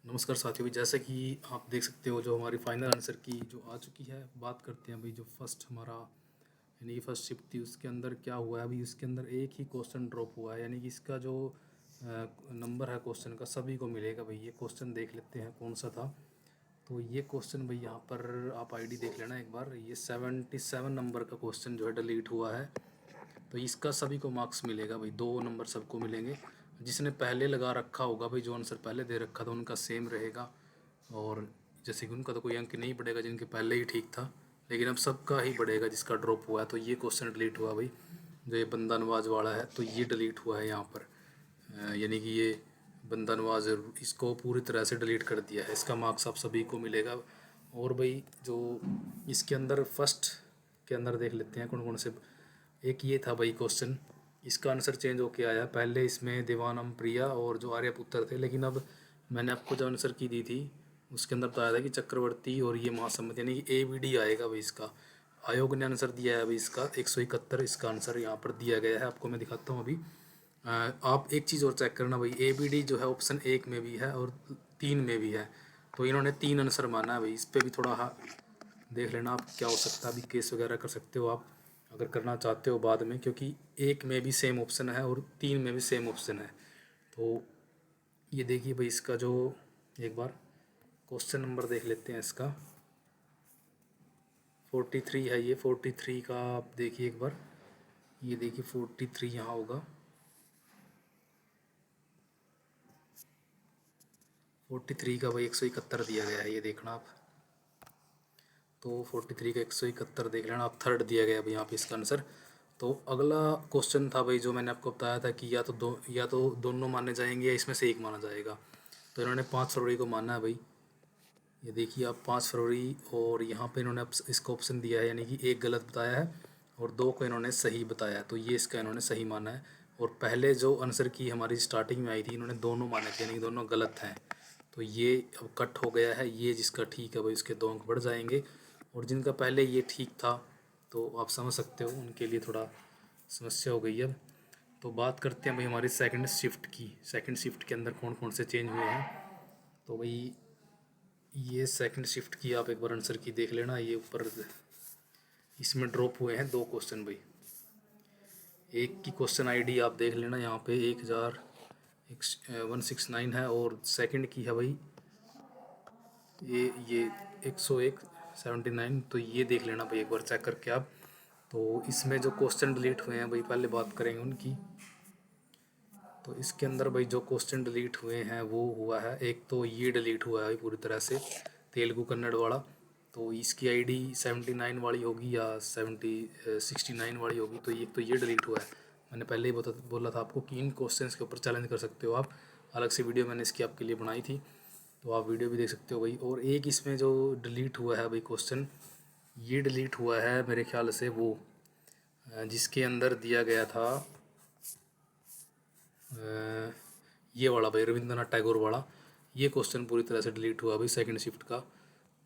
नमस्कार साथियों, जैसे कि आप देख सकते हो जो हमारी फाइनल आंसर की जो आ चुकी है। बात करते हैं भाई, जो फर्स्ट हमारा यानी कि फर्स्ट शिफ्ट थी उसके अंदर क्या हुआ है। अभी उसके अंदर एक ही क्वेश्चन ड्रॉप हुआ है, यानी कि इसका जो नंबर है क्वेश्चन का सभी को मिलेगा। भाई ये क्वेश्चन देख लेते हैं कौन सा था। तो ये क्वेश्चन भाई यहाँ पर आप आईडी देख लेना एक बार। ये 77 नंबर का क्वेश्चन जो है डिलीट हुआ है। तो इसका सभी को मार्क्स मिलेगा भाई, 2 नंबर सबको मिलेंगे। जिसने पहले लगा रखा होगा भाई, जो आंसर पहले दे रखा था उनका सेम रहेगा। और जैसे कि उनका तो कोई अंक नहीं बढ़ेगा जिनके पहले ही ठीक था, लेकिन अब सबका ही बढ़ेगा जिसका ड्रॉप हुआ है। तो ये क्वेश्चन डिलीट हुआ भाई, जो ये बंदा नवाज वाला है तो ये डिलीट हुआ है यहाँ पर। यानी कि ये बंदा नवाज इसको पूरी तरह से डिलीट कर दिया है। इसका मार्क्स आप सभी को मिलेगा। और भाई जो इसके अंदर फर्स्ट के अंदर देख लेते हैं कौन कौन से। एक ये था भाई क्वेश्चन, इसका आंसर चेंज होके आया। पहले इसमें देवानम प्रिया और जो आर्यपुत्र थे, लेकिन अब मैंने आपको जो आंसर की दी थी उसके अंदर बताया था कि चक्रवर्ती और ये महासम्मत, यानी कि ABD आएगा भाई इसका। आयोग ने आंसर दिया है भाई इसका 171, इसका आंसर यहाँ पर दिया गया है। आपको मैं दिखाता हूँ अभी। आप एक चीज़ और चेक करना भाई, ABD जो है ऑप्शन 1 में भी है और 3 में भी है। तो इन्होंने 3 आंसर माना है भाई। इस पर भी थोड़ा देख लेना आप क्या हो सकता है। अभी केस वगैरह कर सकते हो आप अगर करना चाहते हो बाद में, क्योंकि 1 में भी सेम ऑप्शन है और 3 में भी सेम ऑप्शन है। तो ये देखिए भाई, इसका जो एक बार क्वेश्चन नंबर देख लेते हैं इसका। 43 है ये। 43 का आप देखिए एक बार, ये देखिए 43 यहाँ होगा। 43 का भाई 171 दिया गया है, ये देखना आप। तो 43 का 171 देख लेना आप। थर्ड दिया गया भाई यहाँ पे इसका आंसर। तो अगला क्वेश्चन था भाई, जो मैंने आपको बताया था कि या तो दोनों माने जाएंगे या इसमें से एक माना जाएगा। तो इन्होंने 5 फरवरी को माना है भाई। ये देखिए आप 5 फरवरी, और यहाँ पे इन्होंने इसको ऑप्शन दिया है, यानी कि एक गलत बताया है और 2 को इन्होंने सही बताया है। तो ये इसका इन्होंने सही माना है। और पहले जो आंसर की हमारी स्टार्टिंग में आई थी, इन्होंने दोनों माने थे, यानी कि दोनों गलत हैं। तो ये अब कट हो गया है। ये जिसका ठीक है भाई उसके 2 अंक बढ़ जाएंगे, और जिनका पहले ये ठीक था तो आप समझ सकते हो उनके लिए थोड़ा समस्या हो गई अब। तो बात करते हैं भाई हमारी सेकंड शिफ्ट की। सेकंड शिफ्ट के अंदर कौन कौन से चेंज हुए हैं। तो भाई ये सेकंड शिफ्ट की आप एक बार आंसर की देख लेना। ये ऊपर इसमें ड्रॉप हुए हैं 2 क्वेश्चन भाई। एक की क्वेश्चन आईडी आप देख लेना यहाँ पे 1,169 है, और सेकंड की है भाई ये 101 79। तो ये देख लेना भाई एक बार चेक करके आप। तो इसमें जो क्वेश्चन डिलीट हुए हैं भाई, पहले बात करेंगे उनकी। तो इसके अंदर भाई जो क्वेश्चन डिलीट हुए हैं वो हुआ है, एक तो ये डिलीट हुआ है पूरी तरह से, तेलुगु कन्नड़ वाला। तो इसकी आईडी 79 वाली होगी या 69 वाली होगी। तो ये डिलीट हुआ है। मैंने पहले ही बोला था आपको कि इन क्वेश्चंस के ऊपर चैलेंज कर सकते हो आप। अलग से वीडियो मैंने इसकी आपके लिए बनाई थी, तो आप वीडियो भी देख सकते हो भाई। और एक इसमें जो डिलीट हुआ है भाई क्वेश्चन, ये डिलीट हुआ है मेरे ख्याल से वो जिसके अंदर दिया गया था ये वाला भाई, रविंद्रनाथ टैगोर वाला। ये क्वेश्चन पूरी तरह से डिलीट हुआ भाई सेकंड शिफ्ट का।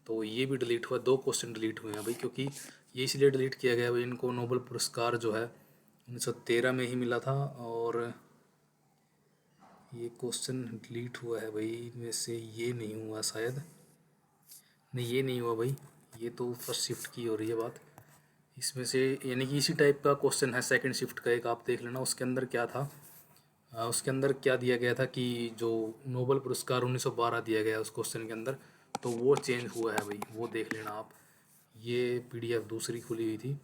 तो ये भी डिलीट हुआ। 2 क्वेश्चन डिलीट हुए हैं भाई, क्योंकि ये इसलिए डिलीट किया गया भाई, इनको नोबेल पुरस्कार जो है 1913 में ही मिला था। और ये क्वेश्चन डिलीट हुआ है भाई, इनमें से ये नहीं हुआ शायद। नहीं, ये नहीं हुआ भाई, ये तो फर्स्ट शिफ्ट की हो रही है बात। इसमें से यानी कि इसी टाइप का क्वेश्चन है सेकंड शिफ्ट का, एक आप देख लेना उसके अंदर क्या था। उसके अंदर क्या दिया गया था कि जो नोबेल पुरस्कार 1912 दिया गया उस क्वेश्चन के अंदर, तो वो चेंज हुआ है भाई, वो देख लेना आप। ये PDF दूसरी खुली हुई थी।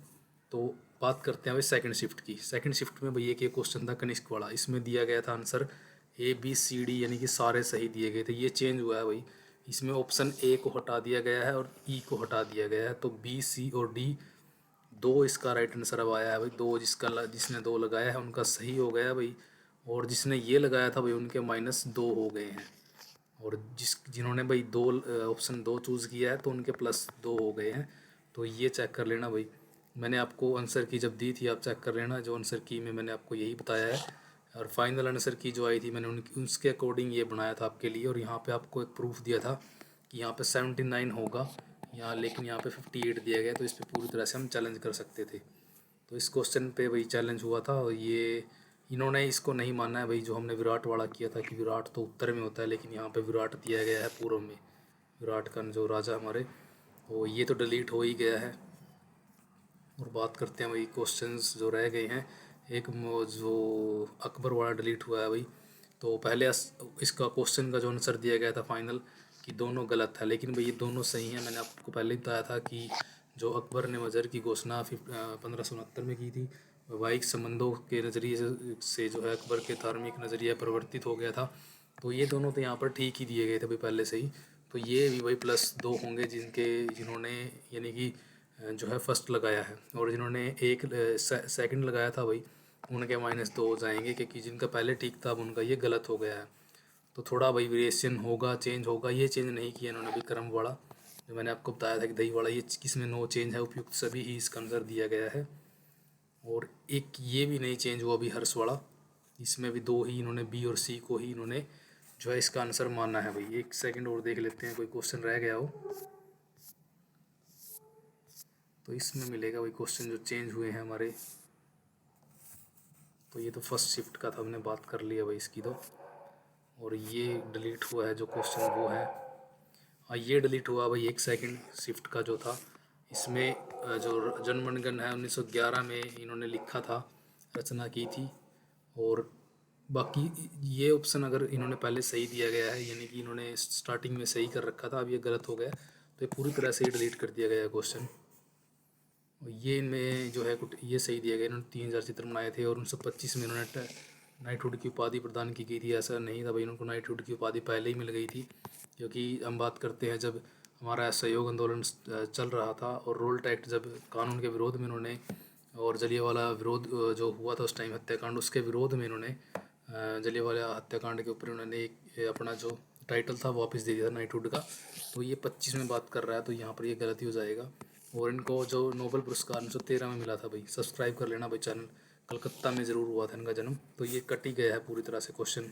तो बात करते हैं भाई सेकंड शिफ्ट की। सेकंड शिफ्ट में भाई एक ये क्वेश्चन था कनिष्क वाला, इसमें दिया गया था आंसर ABCD, यानी कि सारे सही दिए गए थे। ये चेंज हुआ है भाई, इसमें ऑप्शन A को हटा दिया गया है और E को हटा दिया गया है। तो B, C और D, 2 इसका राइट आंसर अब आया है भाई। 2 जिसने 2 लगाया है उनका सही हो गया भाई, और जिसने ये लगाया था भाई उनके -2 हो गए हैं। और जिन्होंने भाई ऑप्शन 2 चूज़ किया है तो उनके +2 हो गए हैं। तो ये चेक कर लेना भाई। मैंने आपको आंसर की जब दी थी, आप चेक कर लेना, जो आंसर की में मैंने आपको यही बताया है। और फाइनल आंसर की जो आई थी मैंने उसके अकॉर्डिंग ये बनाया था आपके लिए। और यहाँ पे आपको एक प्रूफ दिया था कि यहाँ पे 79 होगा यहाँ, लेकिन यहाँ पे 58 दिया गया। तो इस पर पूरी तरह से हम चैलेंज कर सकते थे। तो इस क्वेश्चन पे वही चैलेंज हुआ था, और ये इन्होंने इसको नहीं माना है भाई, जो हमने विराट वाला किया था कि विराट तो उत्तर में होता है, लेकिन यहाँ पे विराट दिया गया है पूर्व में। विराट का जो राजा हमारे, वो ये तो डिलीट हो ही गया है। और बात करते हैं भाई क्वेश्चंस जो रह गए हैं। एक जो अकबर वाला डिलीट हुआ है भाई, तो पहले इसका क्वेश्चन का जो आंसर दिया गया था फाइनल कि दोनों गलत है, लेकिन भाई ये दोनों सही हैं। मैंने आपको पहले ही बताया था कि जो अकबर ने वज़र की घोषणा 1569 में की थी, वैवाहिक संबंधों के नज़रिए से जो है अकबर के धार्मिक नज़रिया परिवर्तित हो गया था। तो ये दोनों तो यहाँ पर ठीक ही दिए गए थे भाई पहले से ही। तो ये भी भाई +2 होंगे जिन्होंने यानी कि जो है फर्स्ट लगाया है, और जिन्होंने एक सेकंड लगाया था भाई उनके -2 हो जाएंगे, क्योंकि जिनका पहले ठीक था अब उनका ये गलत हो गया है। तो थोड़ा भाई वेरिएशन होगा, चेंज होगा। ये चेंज नहीं किया इन्होंने भी क्रम वाला, जो मैंने आपको बताया था कि दही वाला, ये किसमें नो चेंज है, उपयुक्त सभी ही इसका आंसर दिया गया है। और एक ये भी नहीं चेंज हुआ अभी हर्ष वाला, इसमें भी 2 ही इन्होंने बी और सी को ही इन्होंने जो है इसका आंसर माना है भाई। एक सेकंड और देख लेते हैं कोई क्वेश्चन रह गया हो तो इसमें मिलेगा वही क्वेश्चन जो चेंज हुए हैं हमारे। तो ये तो फर्स्ट शिफ्ट का था, हमने बात कर लिया भाई इसकी तो। और ये डिलीट हुआ है जो क्वेश्चन वो है, हाँ ये डिलीट हुआ भाई एक सेकंड शिफ्ट का जो था। इसमें जो जनगण है 1911 में इन्होंने लिखा था, रचना की थी। और बाकी ये ऑप्शन अगर इन्होंने पहले सही दिया गया है, यानी कि इन्होंने स्टार्टिंग में सही कर रखा था, अब ये गलत हो गया, तो ये पूरी तरह से ही डिलीट कर दिया गया है क्वेश्चन। ये इनमें जो है कुछ ये सही दिया गया, इन्होंने 3000 चित्र बनाए थे और 1925 में इन्होंने नाइटहुड की उपाधि प्रदान की गई थी। ऐसा नहीं था भाई, इनको नाइटहुड की उपाधि पहले ही मिल गई थी, क्योंकि हम बात करते हैं जब हमारा असहयोग आंदोलन चल रहा था और रोल्ट एक्ट जब कानून के विरोध में इन्होंने, और जलियांवाला विरोध जो हुआ था उस टाइम हत्याकांड, उसके विरोध में इन्होंने जलियांवाला हत्याकांड के ऊपर इन्होंने एक अपना जो टाइटल था वापस दे दिया था नाइटहुड का। तो ये 25 में बात कर रहा है, तो यहाँ पर ये गलती हो जाएगा। और इनको जो नोबेल पुरस्कार 1913 में मिला था भाई, सब्सक्राइब कर लेना भाई चैनल, कलकत्ता में ज़रूर हुआ था इनका जन्म। तो ये कट ही गया है पूरी तरह से क्वेश्चन।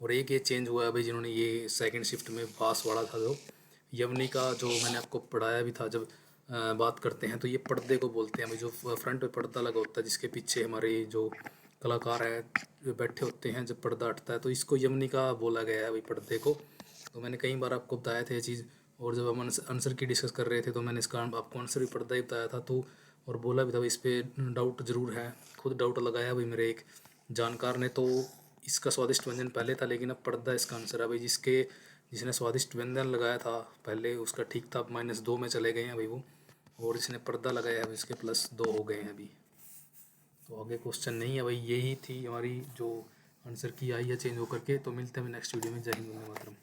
और एक ये चेंज हुआ है भाई, जिन्होंने ये सेकंड शिफ्ट में पास वाला था जो यवनी का, जो मैंने आपको पढ़ाया भी था जब बात करते हैं, तो ये पर्दे को बोलते हैं भाई, जो फ्रंट पे पर्दा लगा होता है जिसके पीछे हमारे जो कलाकार हैं बैठे होते हैं, जब पर्दा हटता है तो इसको यवनी का बोला गया है भाई पर्दे को। तो मैंने कई बार आपको बताया था ये चीज़, और जब हम आंसर की डिस्कस कर रहे थे तो मैंने इसका आपको आंसर भी पर्दा ही बताया था, तो और बोला भी था भाई इस पर डाउट ज़रूर है, खुद डाउट लगाया भाई मेरे एक जानकार ने। तो इसका स्वादिष्ट व्यंजन पहले था, लेकिन अब पर्दा इसका आंसर है भाई। जिसने स्वादिष्ट व्यंजन लगाया था पहले उसका ठीक था, अब -2 में चले गए हैं भाई वो, और इसने पर्दा लगाया है इसके +2 हो गए हैं अभी। तो आगे क्वेश्चन नहीं है भाई, यही थी हमारी जो आंसर की आई है चेंज होकर के। तो मिलते हैं नेक्स्ट वीडियो में। जय हिंद, वंदे मातरम।